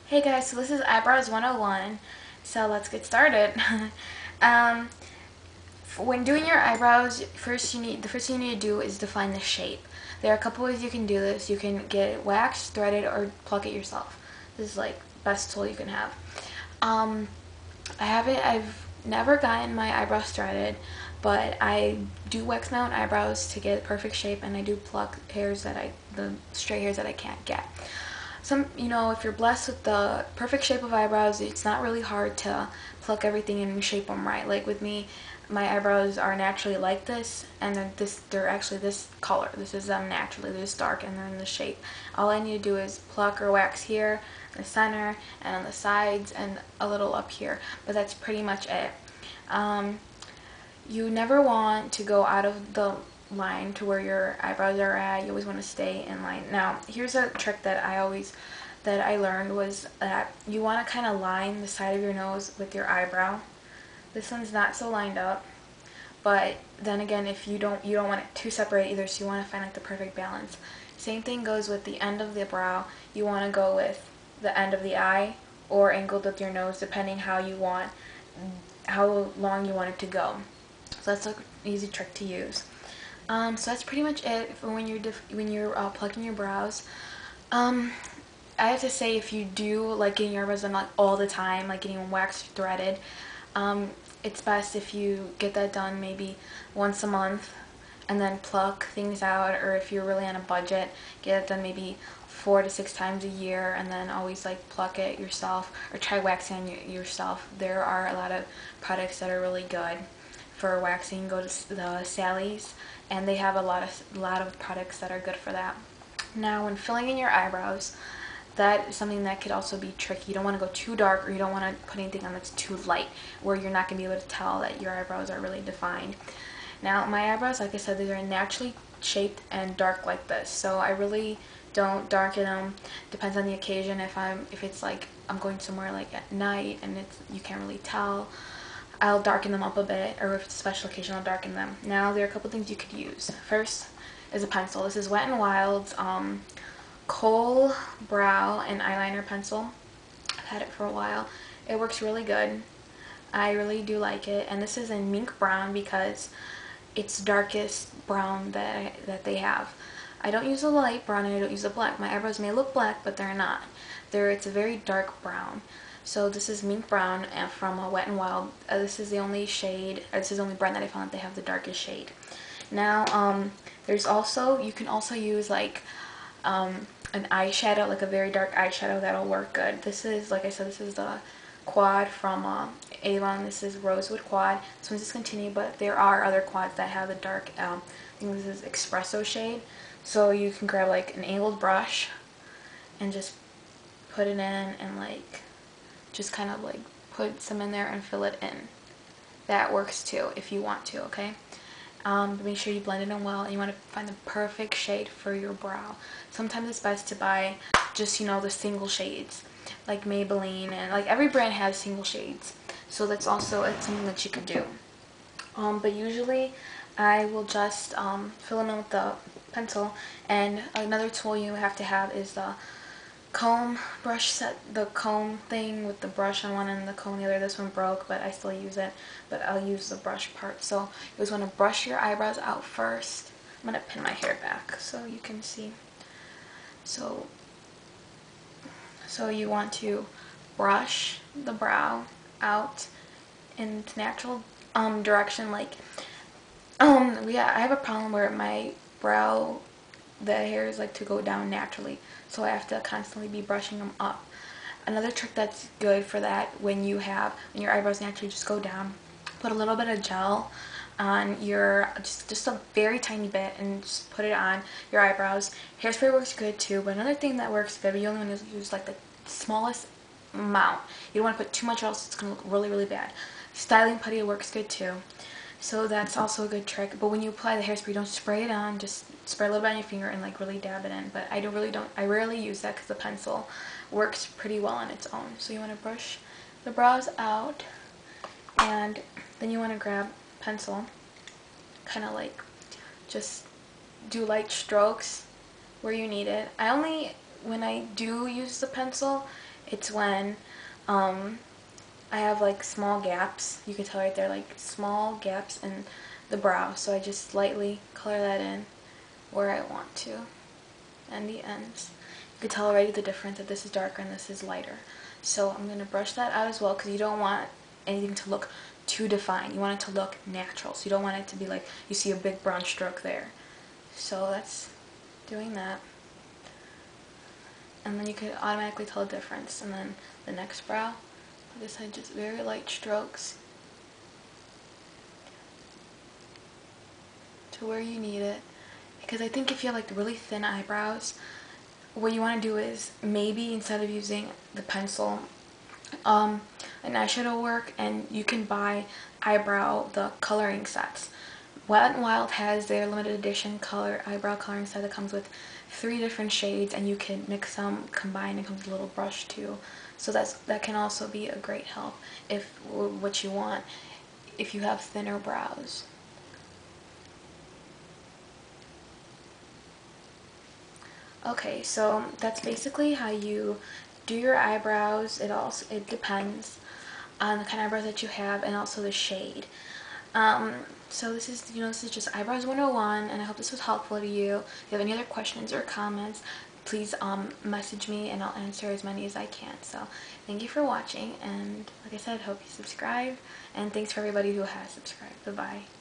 Hey guys, so this is Eyebrows 101. So let's get started. um, when doing your eyebrows, the first thing you need to do is define the shape. There are a couple ways you can do this. You can get it waxed, threaded, or pluck it yourself. This is like best tool you can have. Um, I've never gotten my eyebrows threaded, but I do wax my own eyebrows to get perfect shape, and I do pluck the straight hairs that I can't get. If you're blessed with the perfect shape of eyebrows, it's not really hard to pluck everything and shape them right. Like with me, my eyebrows are naturally like this, and they're actually this color. This is them naturally. They're just dark, and they're in the shape. All I need to do is pluck or wax here, in the center, and on the sides, and a little up here. But that's pretty much it. Um, you never want to go out of the line to where your eyebrows are at. You always want to stay in line. Now, here's a trick that I learned was that you want to kind of line the side of your nose with your eyebrow. This one's not so lined up, but then again, if you don't want it too separate either, so you want to find like the perfect balance. Same thing goes with the end of the brow. You want to go with the end of the eye or angled with your nose, depending how long you want it to go. So that's an easy trick to use. So that's pretty much it for when you're plucking your brows. Um, I have to say, if you do like getting your eyebrows done like all the time, like getting waxed, threaded, it's best if you get that done maybe once a month, and then pluck things out. Or if you're really on a budget, get it done maybe 4 to 6 times a year, and then always like pluck it yourself or try waxing yourself. There are a lot of products that are really good for waxing. Go to the Sally's, and they have a lot of products that are good for that. Now, when filling in your eyebrows, that is something that could also be tricky. You don't want to go too dark, or you don't want to put anything on that's too light, where you're not going to be able to tell that your eyebrows are really defined. Now, my eyebrows, like I said, they're naturally shaped and dark like this, so I really don't darken them. Depends on the occasion. If it's like I'm going somewhere like at night and you can't really tell, I'll darken them up a bit, or if it's a special occasion, I'll darken them. Now, there are a couple things you could use. First is a pencil. This is Wet n Wild's Kohl Brow and Eyeliner Pencil. I've had it for a while. It works really good. I really do like it. And this is in mink brown because it's darkest brown that they have. I don't use a light brown, and I don't use a black. My eyebrows may look black, but they're not. It's a very dark brown. So this is mink brown and from Wet n Wild. This is the only shade, this is the only brand that I found that they have the darkest shade. Now, you can also use like an eyeshadow, like a very dark eyeshadow that'll work good. This is, like I said, this is the Quad from Avon. This is Rosewood Quad. This one's discontinued, but there are other quads that have the dark, I think this is Espresso shade. So you can grab like an angled brush and just put it in, and like just kind of like put some in there and fill it in. That works too if you want to, okay? But make sure you blend it in well, and you want to find the perfect shade for your brow. Sometimes it's best to buy just, the single shades, like Maybelline, and like every brand has single shades. So it's something that you could do. But usually I will just fill them in with the pencil, and another tool you have to have is the comb brush set, the comb thing with the brush on one end and the comb on the other. This one broke, but I still use it, but I'll use the brush part. So you always want to brush your eyebrows out first. I'm going to pin my hair back so you can see. So you want to brush the brow out in its natural direction. Like, yeah, I have a problem where my brow, the hairs like to go down naturally, so I have to constantly be brushing them up. Another trick that's good for that, when your eyebrows naturally just go down, put a little bit of gel on just a very tiny bit, and just put it on your eyebrows. Hairspray works good too, but another thing that works good, but you only want to use like the smallest amount. You don't want to put too much, or else it's going to look really, really bad. Styling putty works good too. So that's also a good trick. But when you apply the hairspray, don't spray it on. Just spray a little bit on your finger and like really dab it in. But I rarely use that because the pencil works pretty well on its own. So you want to brush the brows out, and then you want to grab pencil, kind of like just do light strokes where you need it. When I do use the pencil, It's when I have like small gaps. You can tell right there, like small gaps in the brow. So I just lightly color that in where I want to, and the ends. You can tell already the difference that this is darker and this is lighter. So I'm going to brush that out as well, because you don't want anything to look too defined. You want it to look natural. So you don't want it to be like you see a big brown stroke there. So that's doing that. And then you could automatically tell the difference. And then the next brow, like I said, just very light strokes to where you need it. Because I think if you have like really thin eyebrows, what you want to do is maybe instead of using the pencil, an eyeshadow work, and you can buy the coloring sets. Wet n Wild has their limited edition eyebrow coloring set that comes with 3 different shades, and you can mix them, combine, and comes with a little brush too. So that can also be a great help if what you want if you have thinner brows. Okay, so that's basically how you do your eyebrows. It depends on the kind of eyebrows that you have and also the shade. So this is just Eyebrows 101, and I hope this was helpful to you. If you have any other questions or comments, please message me and I'll answer as many as I can. So thank you for watching, and like I said, hope you subscribe, and thanks for everybody who has subscribed. Bye-bye.